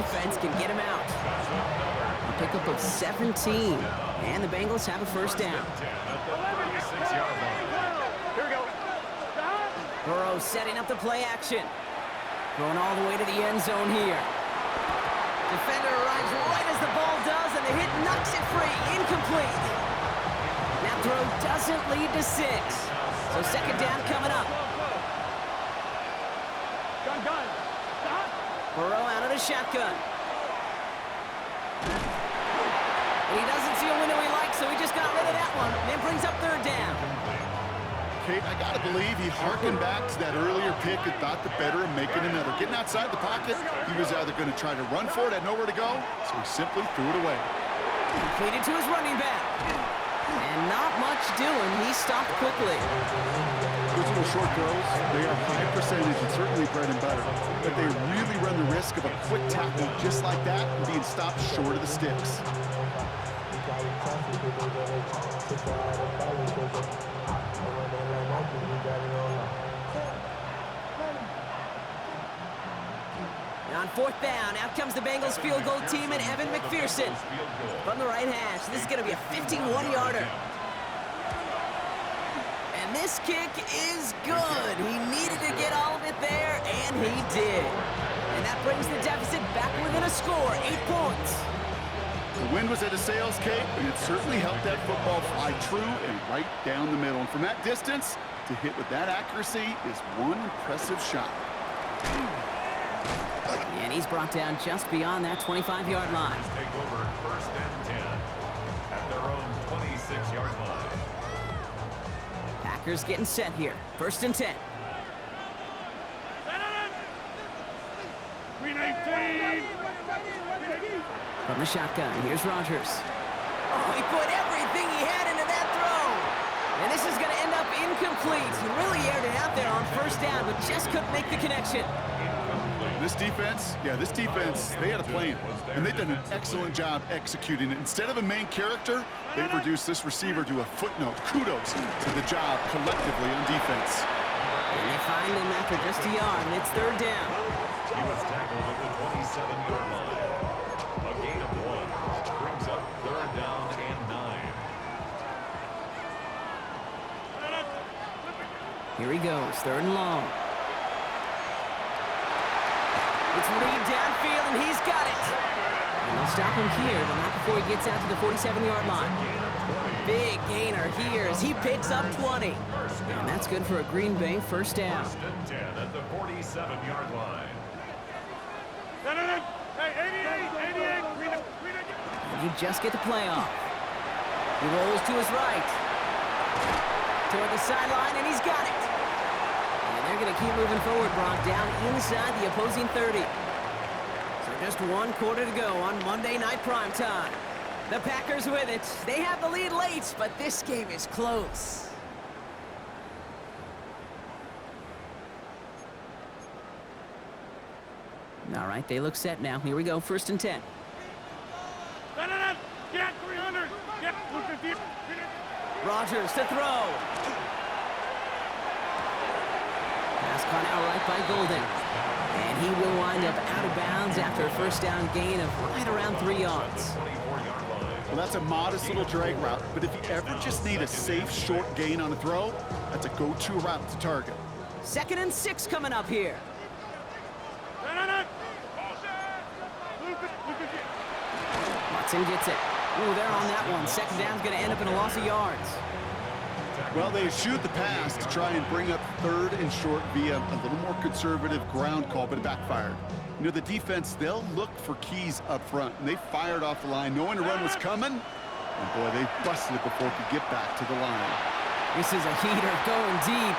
defense can get him out. A pickup of 17, and the Bengals have a first down. Burrow setting up the play action. Going all the way to the end zone here. Defender arrives right as the ball does, and the hit knocks it free. Incomplete. That throw doesn't lead to 6. So second down coming up. Burrow out of the shotgun. And he doesn't see a window he likes, so he just got rid of that one. And brings up third down. Kate, I got to believe he harkened back to that earlier pick and thought the better of making another. Getting outside the pocket, he was either going to try to run for it, had nowhere to go, so he simply threw it away. Completed to his running back. And not much doing. He stopped quickly. Those little short throws, they are high percentage and certainly bread and butter, but they really run the risk of a quick tackle just like that and being stopped short of the sticks. On fourth down, out comes the Bengals field goal team and Evan McPherson from the right hash. This is going to be a 51-yarder. And this kick is good. He needed to get all of it there, and he did. And that brings the deficit back within a score, 8 points. The wind was at a sails, Kate, and it certainly helped that football fly true and right down the middle. And from that distance, to hit with that accuracy is one impressive shot. And he's brought down just beyond that 25-yard line. Take over first and 10 at their own 26-yard line. Packers getting set here. First and 10. From the shotgun, here's Rodgers. Oh, he put everything he had into that throw. And this is going to end up incomplete. He really aired it out there on first down, but just couldn't make the connection. This defense, they had a plan, and they've done an excellent job executing it. Instead of a main character, they've reduced this receiver to a footnote. Kudos to the job collectively on defense. And they find him after just a yard, and it's third down. He was tackled at the 27-yard line. A gain of 1 brings up third down and 9. Here he goes, third and long. It's Reed downfield, and he's got it. And they'll stop him here, but not before he gets out to the 47-yard line. Big gainer here as he picks up 20. And that's good for a Green Bay first down. First and 10 at the 47-yard line. And you just get the play off. He rolls to his right. Toward the sideline, and he's got it. And they're going to keep moving forward, Brock, down inside the opposing 30. So just 1 quarter to go on Monday Night Primetime. The Packers with it. They have the lead late, but this game is close. All right, they look set now. Here we go, first and 10. Rodgers to throw. Pass caught out right by Golden. And he will wind up out of bounds after a first down gain of right around 3 yards. Well, that's a modest little drag route, but if you ever just need a safe, short gain on a throw, that's a go-to route to target. Second and 6 coming up here. Watson gets it. Ooh, they're on that one. Second down's going to end up in a loss of yards. Well, they shoot the pass to try and bring up third and short via a little more conservative ground call, but it backfired. You know, the defense, they'll look for keys up front, and they fired off the line knowing a run was coming. And boy, they busted it before it could get back to the line. This is a heater going deep.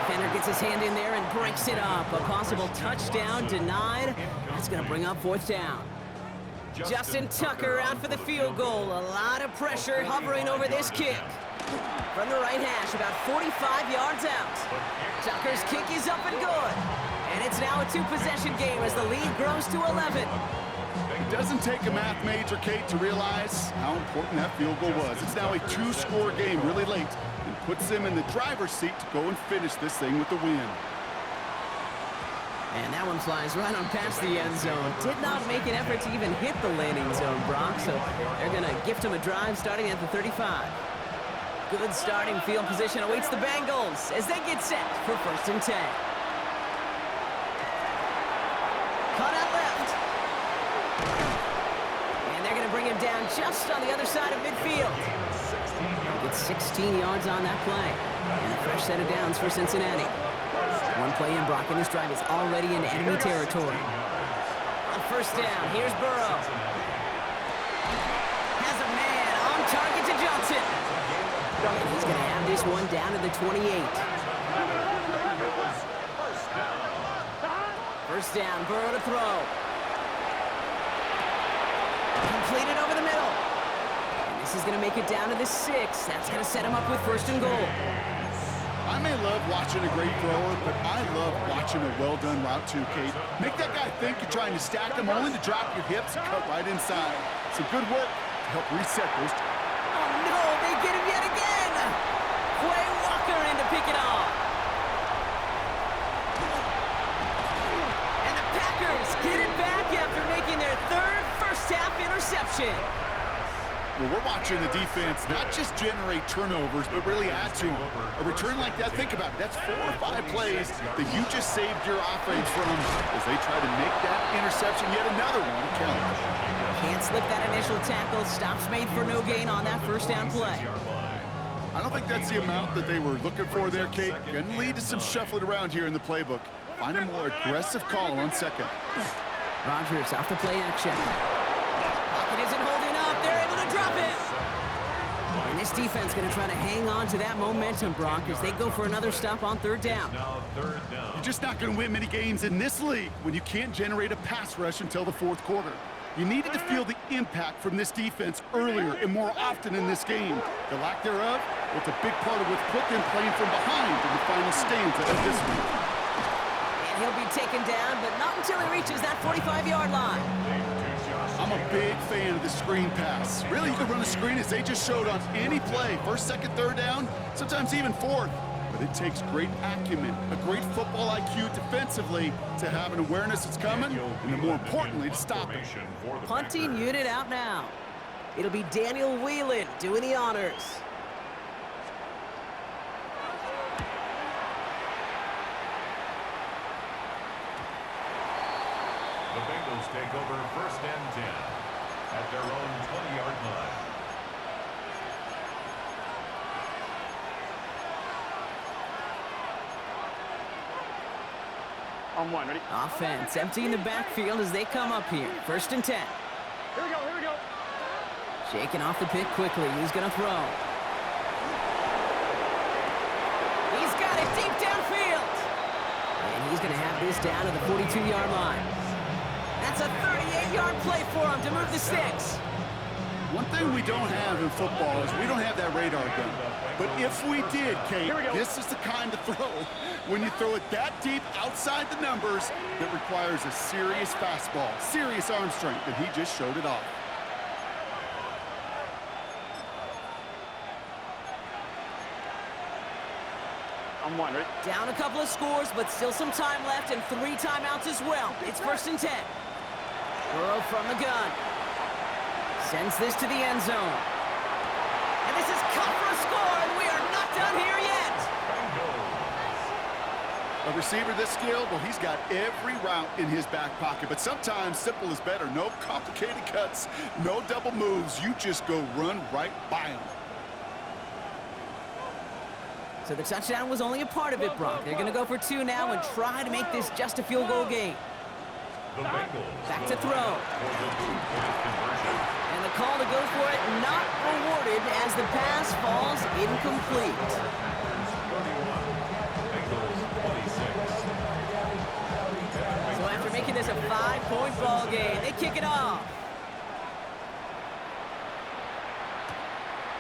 Defender gets his hand in there and breaks it up. A possible touchdown denied. That's going to bring up fourth down. Justin Tucker out for the field goal. A lot of pressure hovering over this kick. From the right hash, about 45 yards out. Tucker's kick is up and good. And it's now a 2-possession game as the lead grows to 11. It doesn't take a math major, Kate, to realize how important that field goal was. It's now a 2-score game really late and puts them in the driver's seat to go and finish this thing with the win. And that one flies right on past the end zone. Did not make an effort to even hit the landing zone, Brock, so they're going to gift him a drive starting at the 35. Good starting field position awaits the Bengals as they get set for 1st and 10. Caught out left. And they're going to bring him down just on the other side of midfield. He gets 16 yards on that play. And a fresh set of downs for Cincinnati. One play in, Brock, and this drive is already in enemy territory. On 1st down, here's Burrow. Has a man on target to Johnson. And he's going to have this one down to the 28. 1st down, Burrow to throw. Completed over the middle. And this is going to make it down to the 6. That's going to set him up with 1st and goal. I may love watching a great thrower, but I love watching a well-done route too, Kate. Make that guy think you're trying to stack him, only to drop your hips and cut right inside. Some good work to help reset those. Oh, no, they get him yet again. Quay Walker in to pick it off. And the Packers get it back after making their 3rd first-half interception. Well, we're watching the defense not just generate turnovers, but really add to them. A return like that, think about it. That's 4 or 5 plays that you just saved your offense from as they try to make that interception yet another one count. Can't slip that initial tackle. Stops made for no gain on that 1st down play. I don't think that's the amount that they were looking for there, Kate. Going to lead to some shuffling around here in the playbook. Find a more aggressive call on 2nd. Rodgers off the play action. Pocket isn't holding up. They're able to drop it. And this defense going to try to hang on to that momentum, Brock, as they go for another stop on 3rd down. You're just not going to win many games in this league when you can't generate a pass rush until the 4th quarter. You needed to feel the impact from this defense earlier and more often in this game. The lack thereof, well, it's a big part of what's put them playing from behind in the final stanza of this one. And he'll be taken down, but not until he reaches that 45-yard line. I'm a big fan of the screen pass. Really, you can run a screen as they just showed on any play. 1st, 2nd, 3rd down, sometimes even 4th. But it takes great acumen, a great football IQ defensively to have an awareness that's coming, and then more importantly, to stop it. Punting unit out now. It'll be Daniel Whelan doing the honors. The Bengals take over 1st and 10 at their own 20-yard line. On 1, ready? Offense emptying the backfield as they come up here. 1st and 10. Here we go, here we go. Shaking off the pick quickly. He's going to throw. He's got it deep downfield. And he's going to have this down to the 42-yard line. That's a 38-yard play for him to move the sticks. One thing we don't have in football is we don't have that radar gun. But if we did, Kate, this is the kind of throw when you throw it that deep outside the numbers that requires a serious fastball, serious arm strength, and he just showed it off. On 1, ready? Down a couple of scores, but still some time left and 3 timeouts as well. It's 1st and 10. Burrow from the gun. Sends this to the end zone. And this is cut for a score, and we are not done here yet. A receiver this skilled, well, he's got every route in his back pocket. But sometimes simple is better. No complicated cuts, no double moves. You just go run right by him. So the touchdown was only a part of it, Brock. They're going to go for 2 now and try to make this just a field goal game. Back to throw. And the call to go for it not rewarded as the pass falls incomplete. So after making this a 5-point ball game, they kick it off.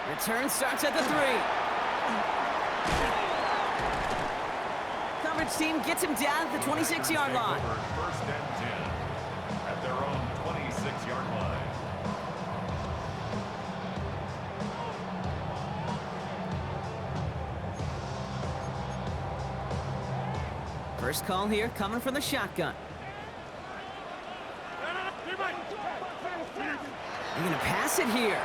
Return starts at the 3. Coverage team gets him down at the 26-yard line. 1st and 10 at their own 26-yard line. First call here coming from the shotgun. They're going to pass it here.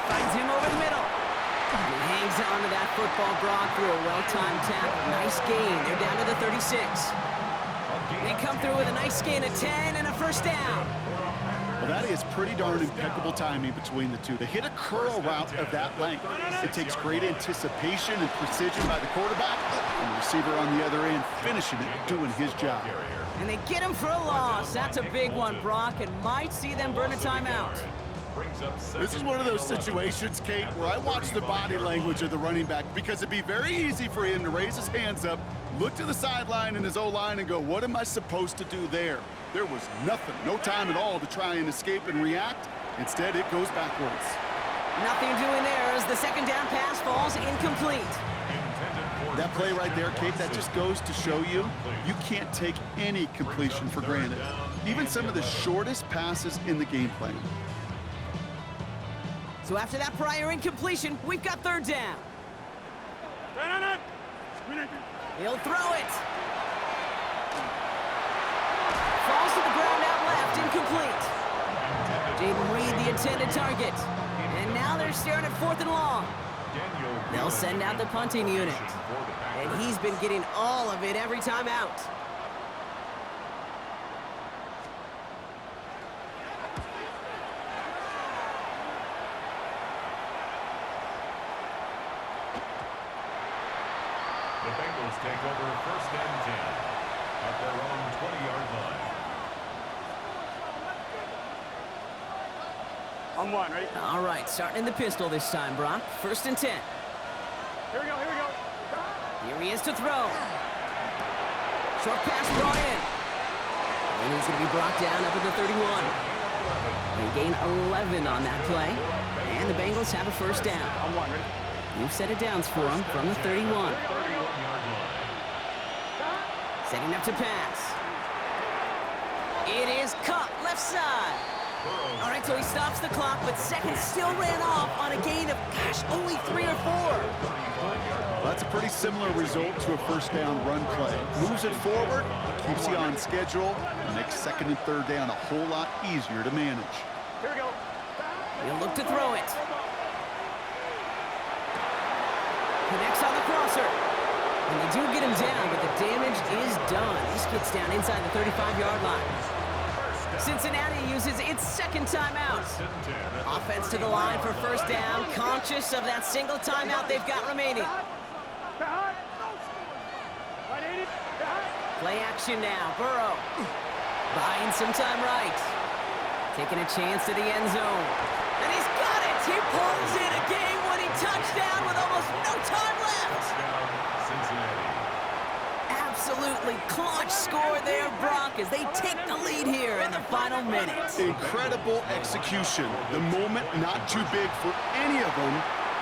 Finds him over the middle. And he hangs on to that football, Brock, through a well-timed tackle. Nice gain. They're down to the 36. They come through with a nice gain of 10 and a first down. Well, that is pretty darn impeccable timing between the two. To hit a curl route of that length, it takes great anticipation and precision by the quarterback, and the receiver on the other end finishing it, doing his job. And they get him for a loss. That's a big one, Brock, and might see them burn a timeout. This is one of those situations, Kate, where I watch the body language of the running back, because it'd be very easy for him to raise his hands up, look to the sideline in his O-line and go, what am I supposed to do there? There was nothing, no time at all to try and escape and react. Instead, it goes backwards. Nothing doing there as the second down pass falls incomplete. That play right there, Kate, that just goes to show you, you can't take any completion for granted. Even some of the shortest passes in the game plan. So after that prior incompletion, we've got third down. He'll throw it. Falls to the ground out left, incomplete. Didn't read the intended target. And now they're staring at 4th and long. They'll send out the punting unit. And he's been getting all of it every time out. The Bengals take over 1st and 10 at their own 20-yard line. On one, ready? All right, starting in the pistol this time, Brock. 1st and 10. Here we go, here we go. Here he is to throw. Short pass brought in. And he's going to be brought down up at the 31. They gain 11 on that play. And the Bengals have a first down. On one, ready? New set of downs for him from the 31. Setting up to pass. It is caught left side. All right, so he stops the clock, but seconds still ran off on a gain of, gosh, only 3 or 4. Well, that's a pretty similar result to a first down run play. Moves it forward, keeps you on schedule, and makes 2nd and 3rd down a whole lot easier to manage. Here we go. He'll look to throw it. Connects on the crosser. And they do get him down, but the damage is done. This gets down inside the 35-yard line. Cincinnati uses its 2nd timeout. Offense to the line for first down, conscious of that single timeout they've got remaining. Play action now, Burrow. Buying some time right. Taking a chance to the end zone. And he's got it! He pulls in a game-winning touchdown with almost no time left. Absolutely clutch score there, Brock, as they take the lead here in the final minutes. Incredible execution. The moment not too big for any of them.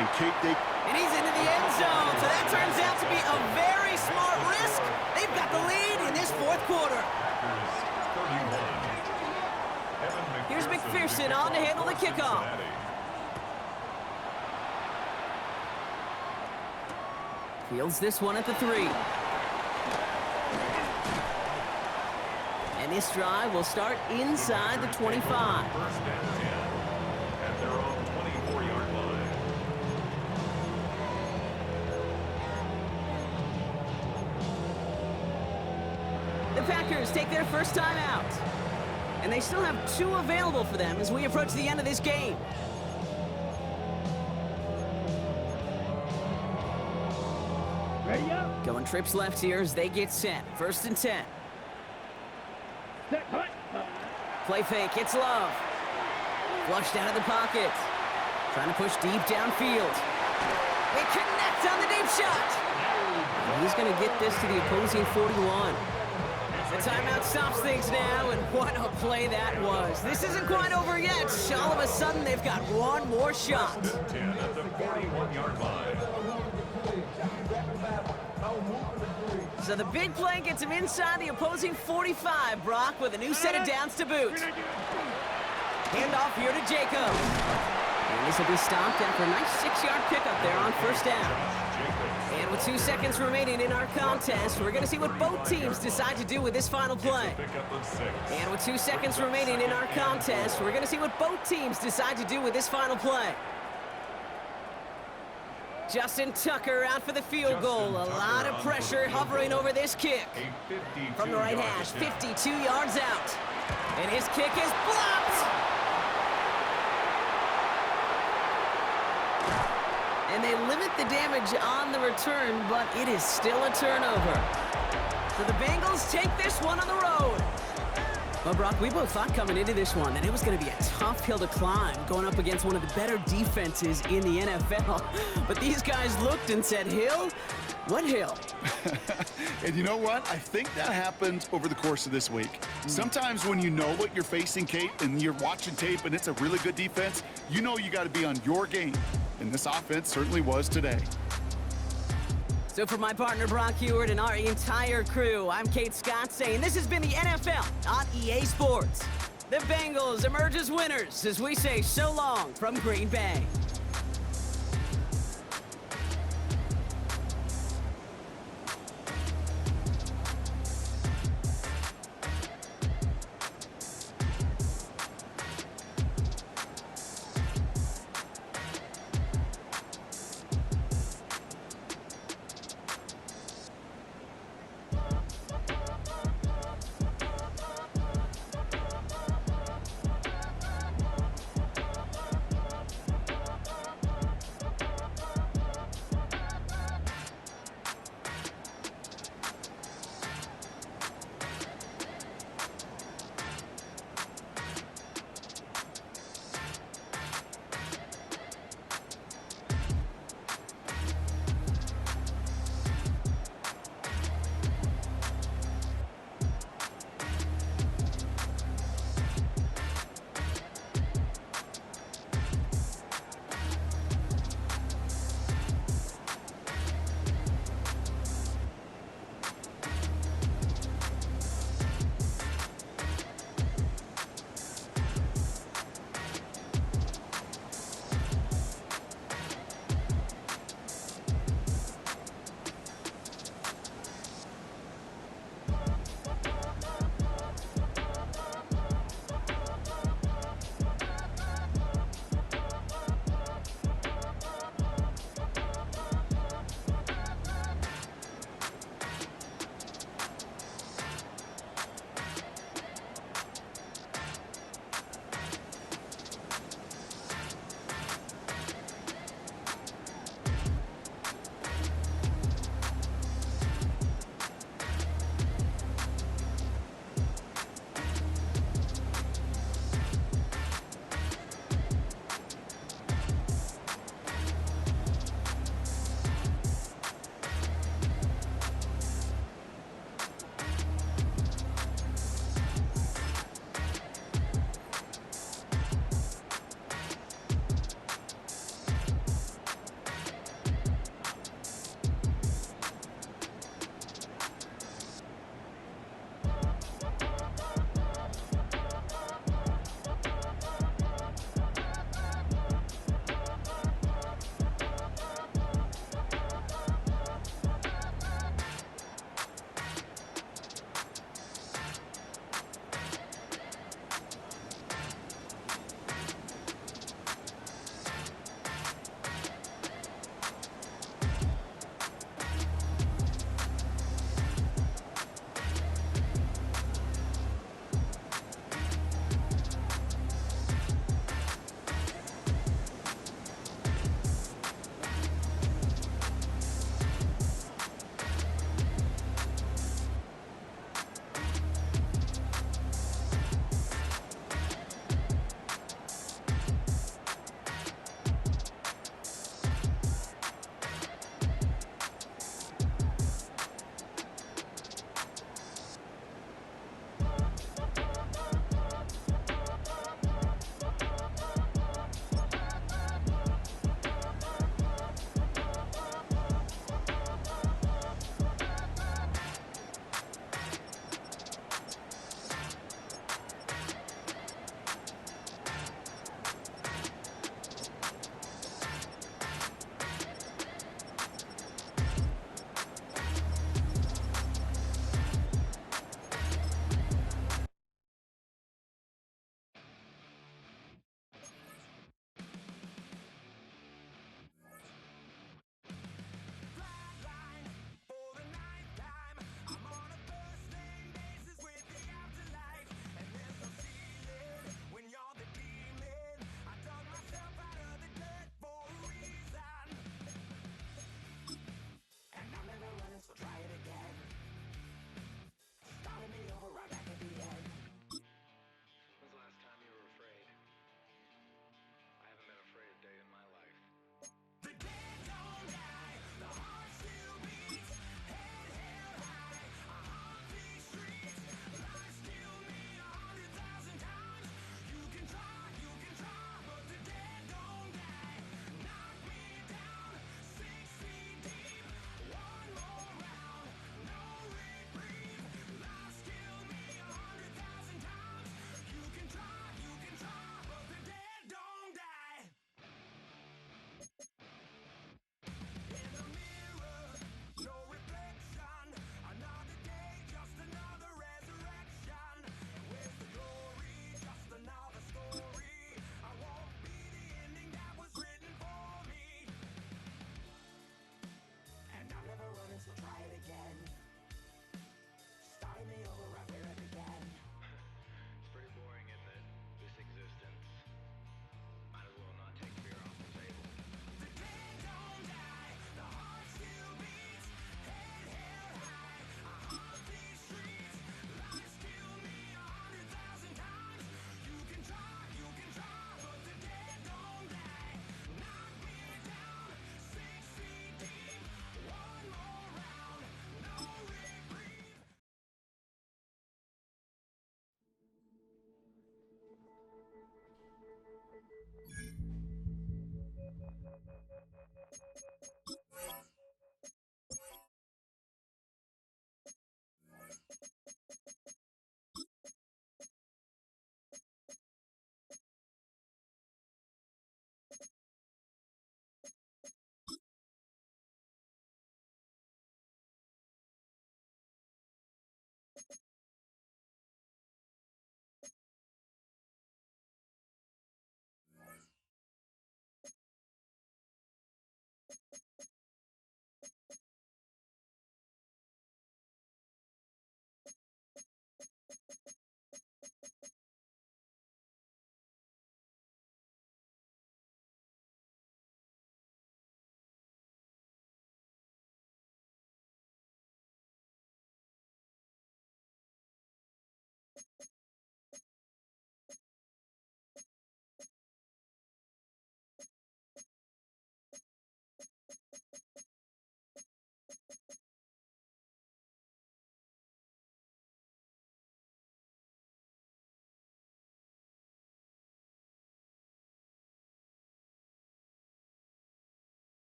And Kate, and he's into the end zone, so that turns out to be a very smart risk. They've got the lead in this 4th quarter. Here's McPherson on to handle the kickoff. Fields this one at the 3. And this drive will start inside the 25. 1st and 10 at their own 24-yard line. The Packers take their first time out. And they still have 2 available for them as we approach the end of this game. Ready up. Going trips left here as they get set. 1st and 10. Set, cut. Play fake, it's Love. Flushed out of the pocket. Trying to push deep downfield. They connect on the deep shot. And he's going to get this to the opposing 41. The timeout stops things now, and what a play that was. This isn't quite over yet. All of a sudden, they've got one more shot. 10 at the 41-yard line. So the big play gets him inside the opposing 45, Brock, with a new set of downs to boot. Handoff here to Jacobs. And this will be stopped after a nice 6-yard pickup there on first down. And with 2 seconds remaining in our contest, we're going to see what both teams decide to do with this final play. And with 2 seconds remaining in our contest, we're going to see what both teams decide to do with this final play. Justin Tucker out for the field goal. A lot of pressure hovering over this kick. From the right hash, 52 yards out. And his kick is blocked. And they limit the damage on the return, but it is still a turnover. So the Bengals take this one on the road. Well, Brock, we both thought coming into this one that it was going to be a tough hill to climb, going up against one of the better defenses in the NFL. But these guys looked and said, Hill? What hill? And you know what? I think that happened over the course of this week. Sometimes when you know what you're facing, Kate, and you're watching tape and it's a really good defense, you know you got to be on your game. And this offense certainly was today. So for my partner, Brock Heward, and our entire crew, I'm Kate Scott saying this has been the NFL on EA Sports. The Bengals emerge as winners as we say so long from Green Bay.